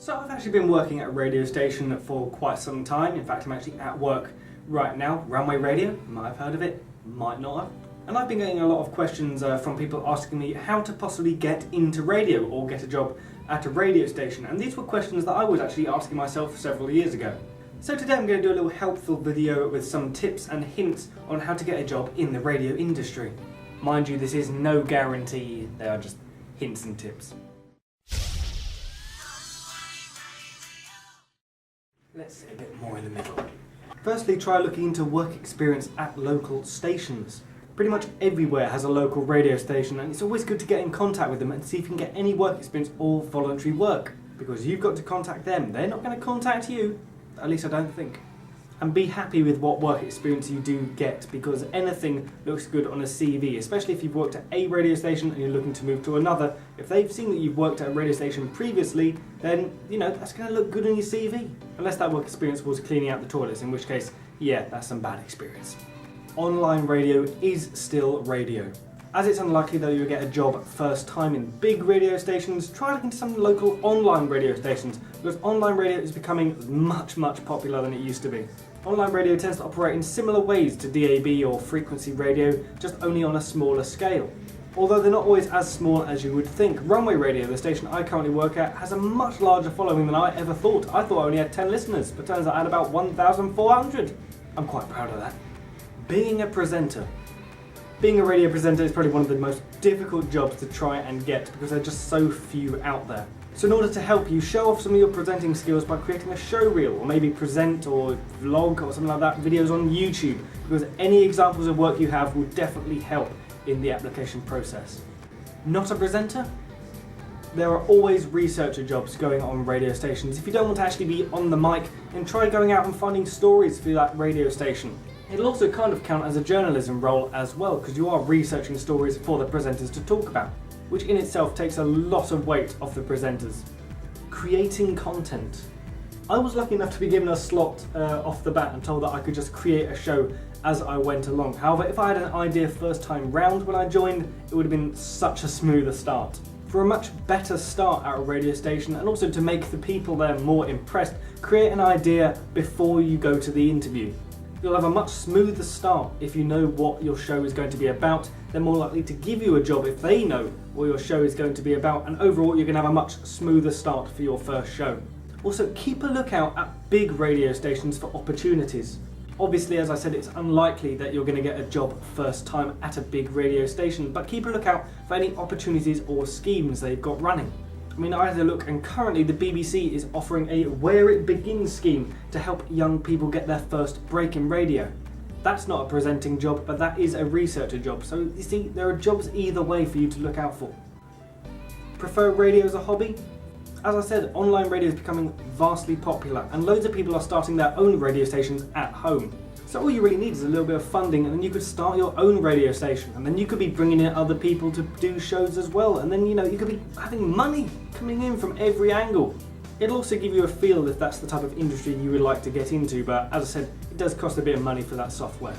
So I've actually been working at a radio station for quite some time. In fact, I'm actually at work right now. Runway Radio, you might have heard of it, might not have. And I've been getting a lot of questions from people asking me how to possibly get into radio or get a job at a radio station. And these were questions that I was actually asking myself several years ago. So today I'm going to do a little helpful video with some tips and hints on how to get a job in the radio industry. Mind you, this is no guarantee, they are just hints and tips. Let's see a bit more in the middle. Firstly, try looking into work experience at local stations. Pretty much everywhere has a local radio station, and it's always good to get in contact with them and see if you can get any work experience or voluntary work. Because you've got to contact them, they're not going to contact you. At least I don't think. And be happy with what work experience you do get, because anything looks good on a CV, especially if you've worked at a radio station and you're looking to move to another. If they've seen that you've worked at a radio station previously, then, that's going to look good on your CV. Unless that work experience was cleaning out the toilets, in which case, yeah, that's some bad experience. Online radio is still radio. As it's unlikely that you'll get a job first time in big radio stations, try looking to some local online radio stations, because online radio is becoming much popular than it used to be. Online radio tends to operate in similar ways to DAB or frequency radio, just only on a smaller scale. Although they're not always as small as you would think. Runway Radio, the station I currently work at, has a much larger following than I ever thought. I thought I only had 10 listeners, but turns out I had about 1,400. I'm quite proud of that. Being a presenter. Being a radio presenter is probably one of the most difficult jobs to try and get because there are just so few out there. So in order to help you show off some of your presenting skills by creating a show reel, or maybe present or vlog or something like that, videos on YouTube, because any examples of work you have will definitely help in the application process. Not a presenter? There are always researcher jobs going on radio stations. If you don't want to actually be on the mic, then try going out and finding stories for that radio station. It'll also kind of count as a journalism role as well, because you are researching stories for the presenters to talk about, which in itself takes a lot of weight off the presenters. Creating content. I was lucky enough to be given a slot off the bat and told that I could just create a show as I went along. However, if I had an idea first time round when I joined, it would have been such a smoother start. For a much better start at a radio station, and also to make the people there more impressed, create an idea before you go to the interview. You'll have a much smoother start if you know what your show is going to be about. They're more likely to give you a job if they know what your show is going to be about, and overall you're going to have a much smoother start for your first show. Also, keep a lookout at big radio stations for opportunities. Obviously, as I said, it's unlikely that you're going to get a job first time at a big radio station, but keep a lookout for any opportunities or schemes they've got running. I mean, I had a look, and currently the BBC is offering a Where It Begins scheme to help young people get their first break in radio. That's not a presenting job, but that is a researcher job. So you see, there are jobs either way for you to look out for. Prefer radio as a hobby? As I said, online radio is becoming vastly popular, and loads of people are starting their own radio stations at home. So all you really need is a little bit of funding, and then you could start your own radio station, and then you could be bringing in other people to do shows as well, and then you could be having money coming in from every angle. It'll also give you a feel if that's the type of industry you would like to get into, but as I said, it does cost a bit of money for that software.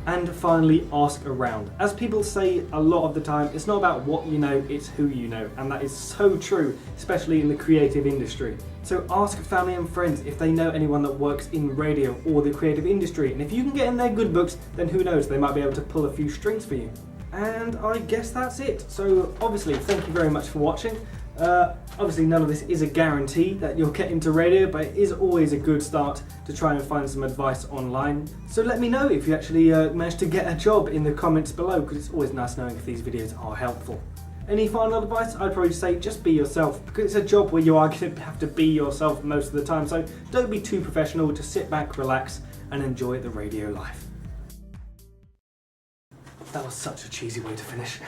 And finally, ask around. As people say a lot of the time, it's not about what you know, it's who you know, and that is so true, especially in the creative industry. So ask family and friends if they know anyone that works in radio or the creative industry, and if you can get in their good books, then who knows, they might be able to pull a few strings for you. And I guess that's it. So obviously, thank you very much for watching. Obviously none of this is a guarantee that you'll get into radio, but it is always a good start to try and find some advice online. So let me know if you actually managed to get a job in the comments below, because it's always nice knowing if these videos are helpful. Any final advice? I'd probably say just be yourself, because it's a job where you are going to have to be yourself most of the time, so don't be too professional, just sit back, relax and enjoy the radio life. That was such a cheesy way to finish.